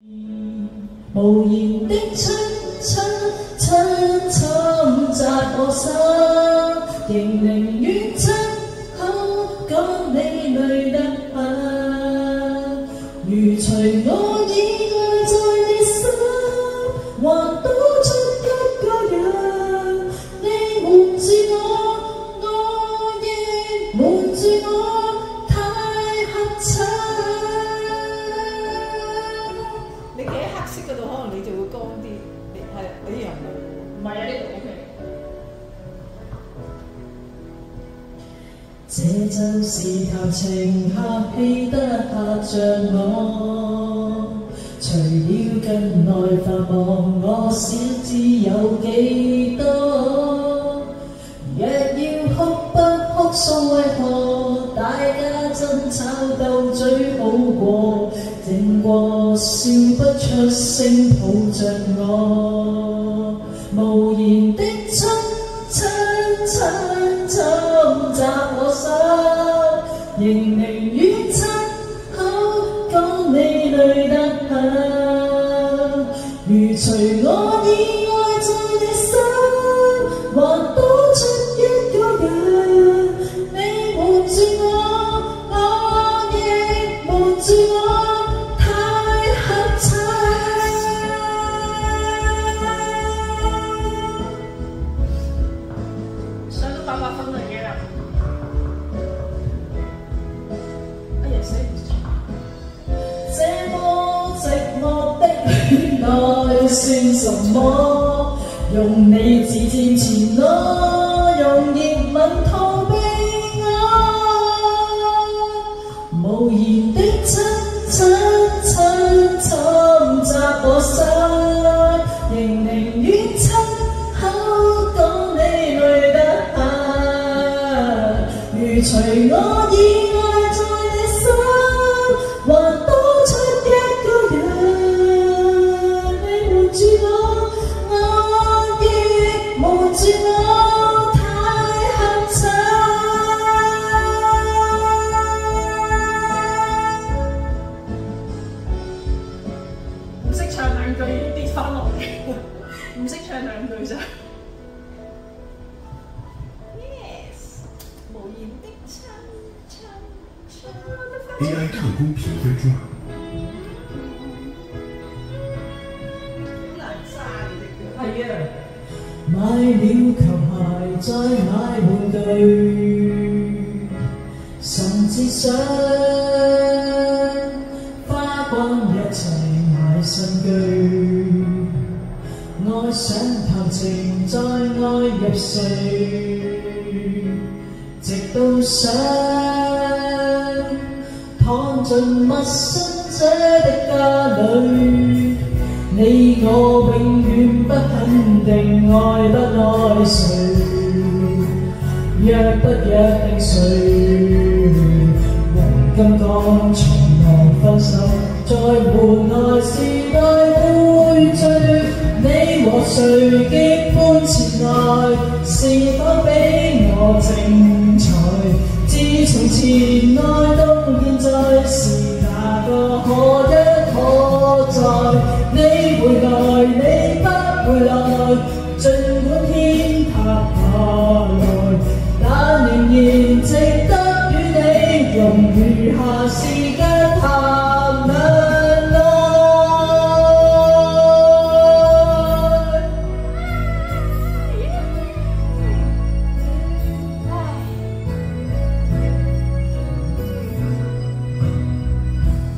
無言的親侵襲我心，仍寧願親口講你累得很，如除我以外在你心，還多出一個人，你瞞住我，我亦瞞住我，太合襯。你企喺黑色嗰度，可能你就會光啲。你係你又唔係啊？呢度 OK。這就是談情客氣得嚇着我，除了近來繁忙，我小知有幾多。若要哭不哭訴，為何大家爭吵鬥嘴好過？靜過笑不出聲，抱着我，無言的侵襲我心，仍寧願親口講你累得很，如除我以外在你心，還多出一個人，你瞞住我，我亦瞞住我，太合襯。上到800分嚟嘅啦。這麼寂寞的戀愛算什麼？用你自薦前我，用熱吻逃避我，無言的侵襲我心，仍寧願親口講你累得很，如除我以外在你心，還多出一個人，你瞞住我，我亦瞞住我，太合襯。唔識唱兩句跌翻落嚟，唔識唱兩句咋。Yes， 無言的親。AI 唱功评分中，係啊！買了球鞋，再買玩具，甚至想花光一切買新居，愛上談情，再愛入睡，直到想躺進陌生者的家裏，你我永遠不肯定愛不愛誰，約不約定誰，黃金剛從來分手，在門外時代會聚，你和誰結伴前來，是否比我精彩？自從前愛到現在，是哪個可一可再？你會來，你不會來，儘管天塌下來，但仍然值得與你用餘下時間談兩愛。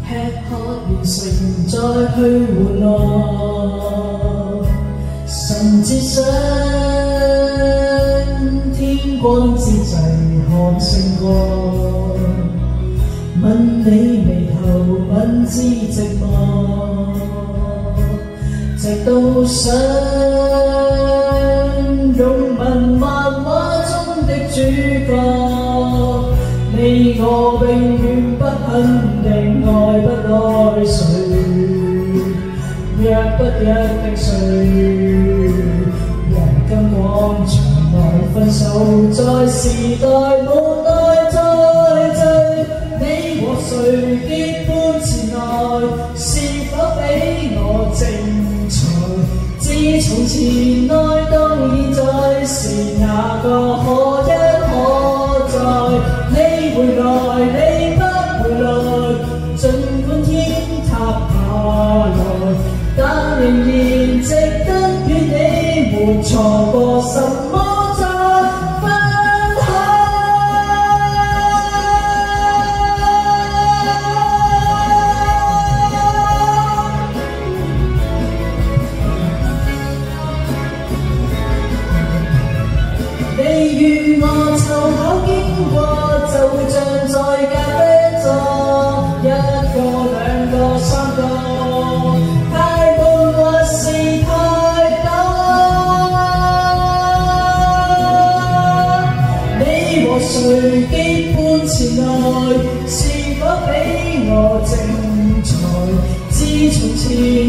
吃喝完成再去玩樂，甚至想天光之際看星光，吻你眉頭吻至寂寞，直到想擁吻漫畫中的主角，你我永遠不肯定愛不愛誰，約不約定誰，黃金廣場內分手，在時代無奈再聚，你和誰結伴前來，是否比错过什么再分开。你與我湊巧經過，就像在咖啡座，一個兩個三個，太悶或是太多。你和誰結伴前來，是否比我精彩？自從前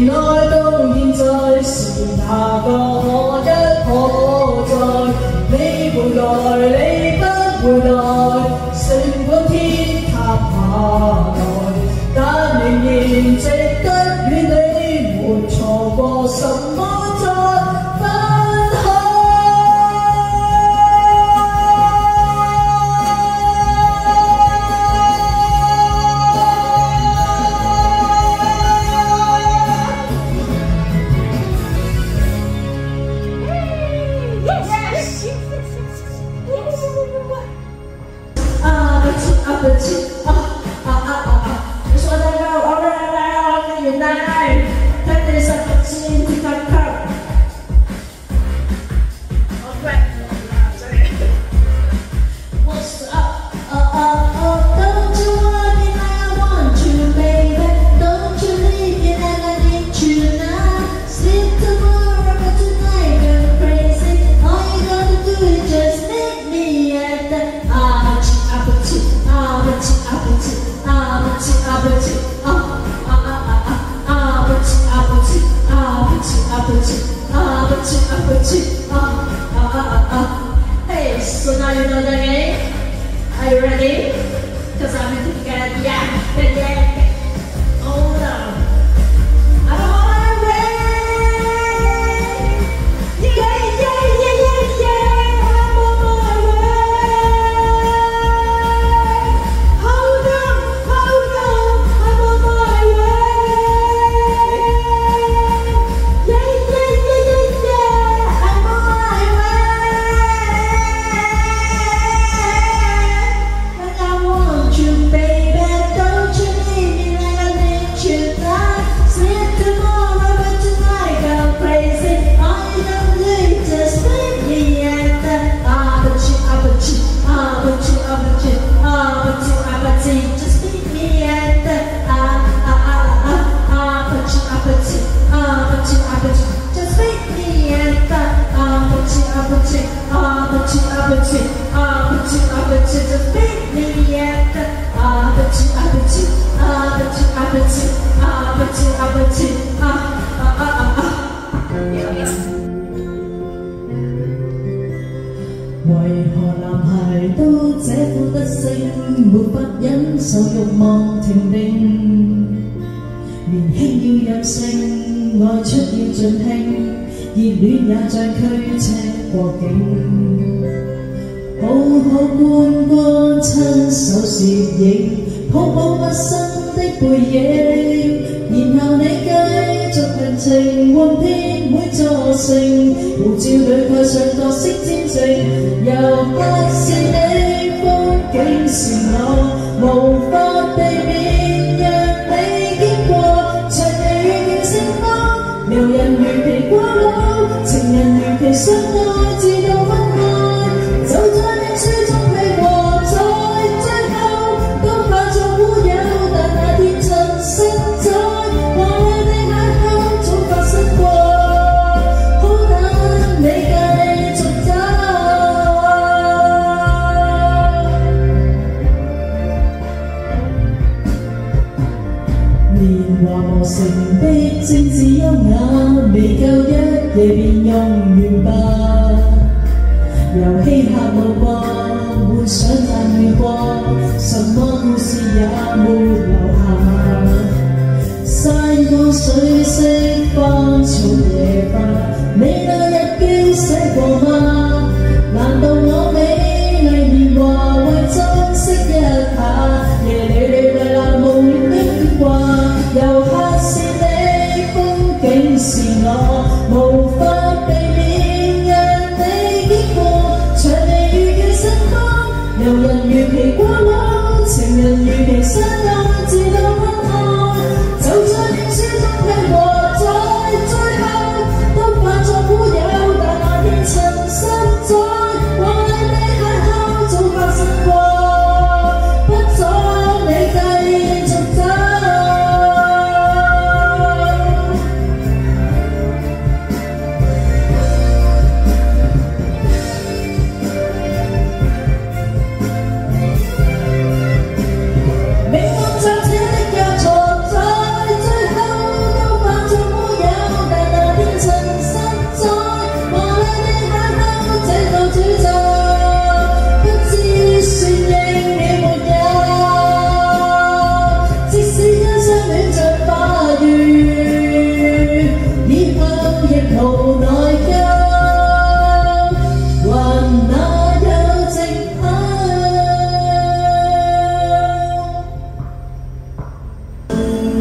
愛到現在，是哪個可一可再？你回來，你不回來，成個天塌下來，但仍然值得與你沒錯過什麼再分開。你说的要我来原来，看你什么心去看看。What's up? Don't you want me like I want you, baby? Don't you leave me like I need you now? Sleep tomorrow, but tonight I'm crazy. All you gotta do is just meet me at the Hey, so now you know the game? Are you ready? Cause I'm in to get yeah. Hold on. I don't wanna wait. Yeah. I'm on my way. Hold on. I'm on my way. Yeah. I'm on my way. Like I want you, baby. Don't you leave me like I need you now. Sleep tomorrow, but tonight I'm crazy. All you gotta do is just leave me at the just meet me at the just meet me at the just meet me at為何男孩都這副德性，沒法忍受慾望停定。年輕要任性，愛出要盡興，熱戀也像驅車過境。好好觀光，親手攝影，抱抱陌生的背影，然後你繼續行程，換遍每座城，護照裏蓋上角色簽證，又不是你風景是我，無法避免讓你經過，長地如其盛放，撩人如其過路，情人如其相愛，自動分開，就在你書中被和在最後，都化作烏有，但那天曾盛載，華麗的邂逅早發生過，好等你繼續走。年華磨成的精緻優雅，未夠一夜便用完吧。遊戲客路過，幻想但未過，什麼故事也沒留下。山光水色芳草野花，你那日記寫過嗎？難道我美麗年華為珍惜一下，夜裏來無聊的牽掛，遊客是你，風景是我，無法避免。有人如期過老，情人如期相愛，直到分開，就在臉書中拼和在，最後都化作烏有，但那天曾實在，華麗的邂逅早發生過，不阻你繼續走。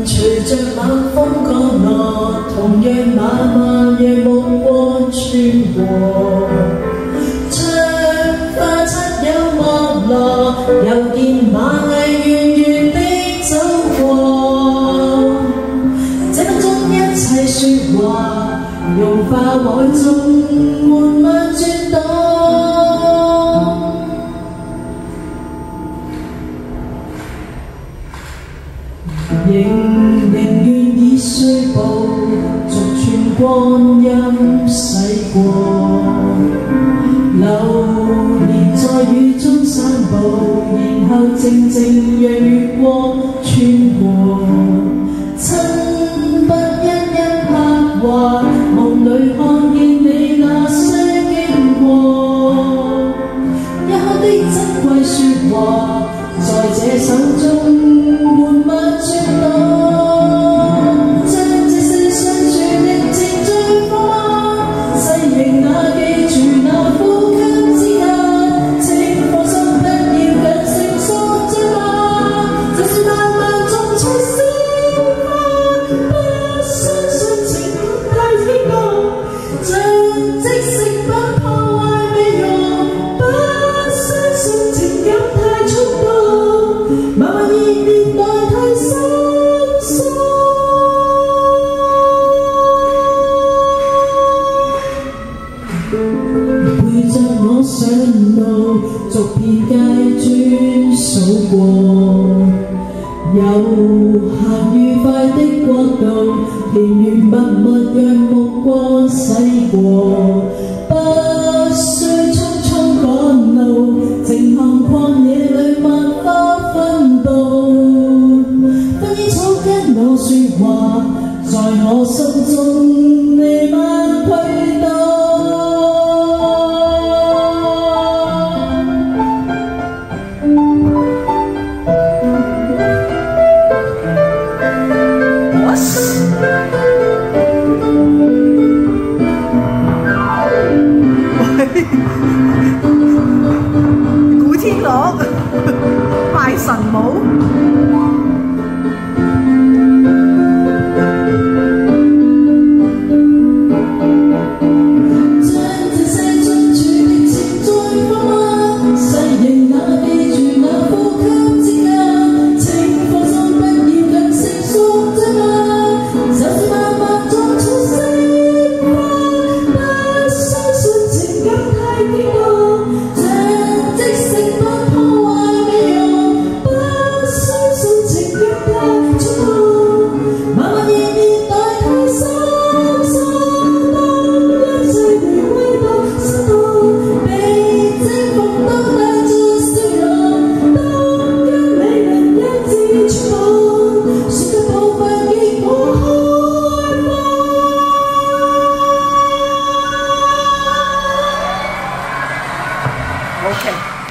隨着晚風降落，同樣漫漫夜目光穿過，窗花漆有剝落，又見螞蟻遠遠的走過。這分鐘一切説話，融化海中緩慢轉動。仍願以碎步逐寸光陰洗過，流連在雨中散步，然後靜靜讓月光穿過，親筆一一刻畫，夢裏看見你那些經過，一刻的珍貴説話，在這手中緩慢轉動。陪着我上路，逐片街磚數過，悠閒愉快的國度，田園默默讓目光洗過，不需匆匆趕路，靜看曠野裏萬花紛動，薰衣草跟我說話，在我心中彌漫悸動。古天樂拜神舞。Okay.